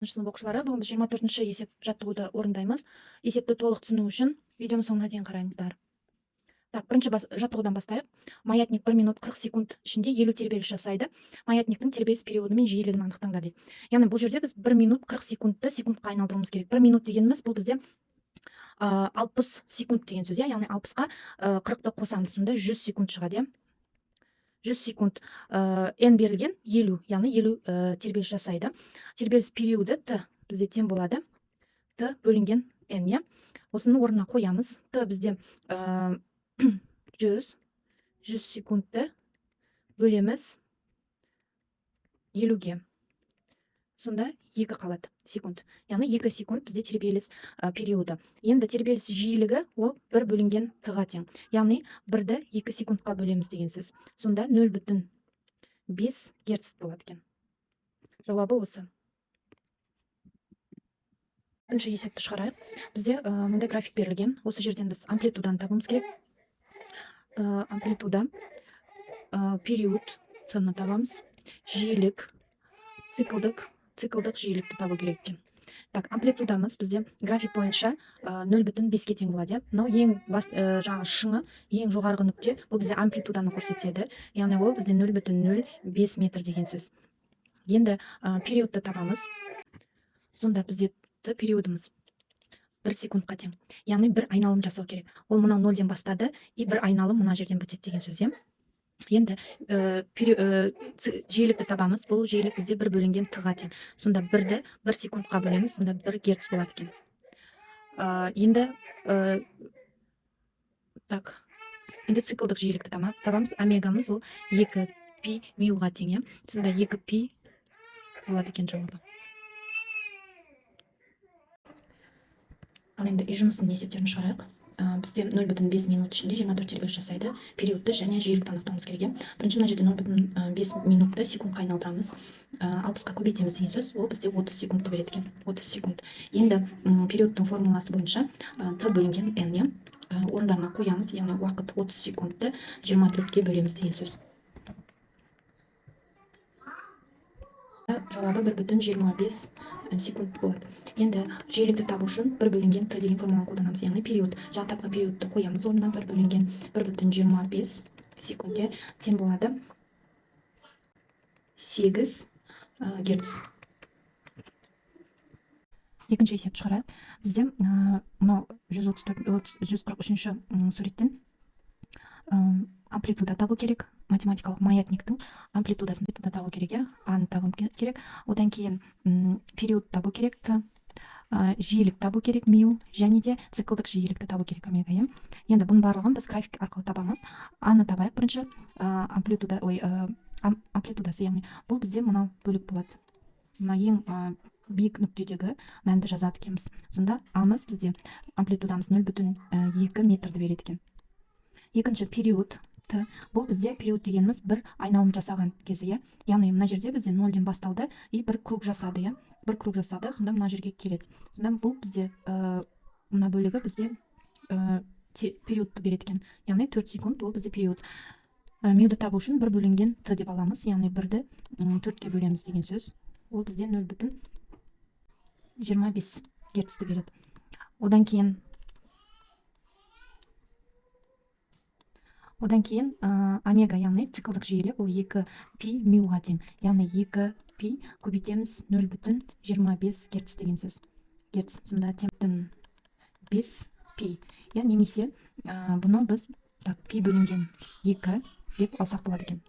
Сынып оқушылары, бүгін біз 24-ші есеп жаттығуды орындаймыз. Есепті толық түсіну үшін видеоны соңына дейін қараңыздар. Так, бірінші жаттығудан бастайық. Маятник 1 минут 40 секунд ішінде 50 тербеліс жасайды. Маятниктің тербеліс периоды мен жиілігін анықтаңдар дейді. Яғни бұл жерде біз 1 минут 40 секундты секундқа айналдыруымыз керек. 1 минут дегеніміз бұл бізде 60 секунд деген сөз, яғни 60-қа 40-ты қосамыз, сонда 100 секунд шығады. 100 секунд n берілген 50, яғни 50 тербеліс жасайды. Тербеліс периоды т бізде тең болады т бөлінген n. Осыны орнына қоямыз. Т бізде 100 секундты бөлеміз 50-ге. Сонда 2 қалады секунд. Яғни 2 секунд бізде тербеліс периоды. Енді тербеліс жиілігі ол 1 бөлінген т-ға тең. Яғни 1-ді 2 секундқа бөлеміз деген сөз. Сонда 0,5 герц болады екен. Жауабы осы. Бірінші есепті шығарайық. Бізде мындай график берілген. Осы жерден біз амплитуданы табуымыз керек. Амплитуда, период т-ны табамыз. Жиілік, циклдық жиілікті табу керек екен. Так, амплитудамыз бізде график бойынша 0,5-ге тең болады. Мынау ең жаңа шыңы, ең жоғарғы нүкте, бұл бізде амплитуданы көрсетеді. Яғни ол бізде 0,05 метр деген сөз. Енді периодты табамыз. Сонда бізде т периодымыз 1 секундқа тең. Яғни 1 айналым жасау керек. Ол мынау 0-ден бастады, и 1 айналым мына жерден бітеді деген сөз. Енді жиілікті табамыз. Бұл жиілік бізде 1 бөлінген т-ға тең. Сонда 1-ді 1 секундқа бөлеміз, сонда 1 герц болады екен. Енді циклдық жиілікті табамыз. Омегамыз ол 2 пи мюға тең. Сонда 2 пи болады екен жауабы. Ал енді үй жұмысының есептерін шығарайық. Бізде 0,5 минут ішінде 24 тербеліс жасайды. Периодты және жиілікті анықтауымыз керек. Бірінші мына жерде 0,5 минутты секундқа айналдырамыз. 60-қа көбейтеміз деген сөз. Ол бізде 30 секундты береді екен. 30 секунд. Енді периодтың формуласы бойынша т бөлінген n орындарына қоямыз. Яғни уақыт 30 секундты 24-ге бөлеміз деген сөз. Жауабы 1,25 секунд болады. Енді жиілікті табу үшін 1 бөлінген т деген формуланы қолданамыз. Яғни период, жаңа тапқан периодты қоямыз орнына. 1 бөлінген 1,25 секундте тең болады 8 герц. Екінші есепті шығарайық. Бізде мынау 143-ші суреттен амплитуда табу керек. Математикалық маятниктің амплитудасын табу керек, аны табу керек. Одан кейін период табу керек, жиілік табу керек, мю, және де циклдық жиілікті табу керек, омега. Енді бұның барлығын біз график арқылы табамыз. Аны табайық. Бірінші амплитудасы, яғни бұл бізде мынау бөлік болады. Мына ең биік нүктедегі мәнді жазады екенбіз. Сонда амыз бізде амплитудамыз 0,2 метрді береді екен. Екінші период т. Бұл бізде период дегеніміз 1 айналым жасаған кезі. Яғни мына жерде бізде 0-ден басталды и 1 круг жасады. 1 круг жасады, сонда мына жерге келеді. Сонда бұл бізде мына бөлігі бізде периодты береді екен. Яғни 4 секунд ол бізде период. Мюді табу үшін 1 бөлінген т деп аламыз. Яғни 1-ді 4-ге бөлеміз деген сөз. Ол бізде 0,25 герцті береді. Одан кейін омега, яғни циклдық жиілік, ол 2 пи мюға тең. Яғни 2 пи көбейтеміз 0,25 герц деген сөз. Герц, сонда тең 5 пи. Немесе бұны біз пи бөлінген 2 деп алсақ болады екен.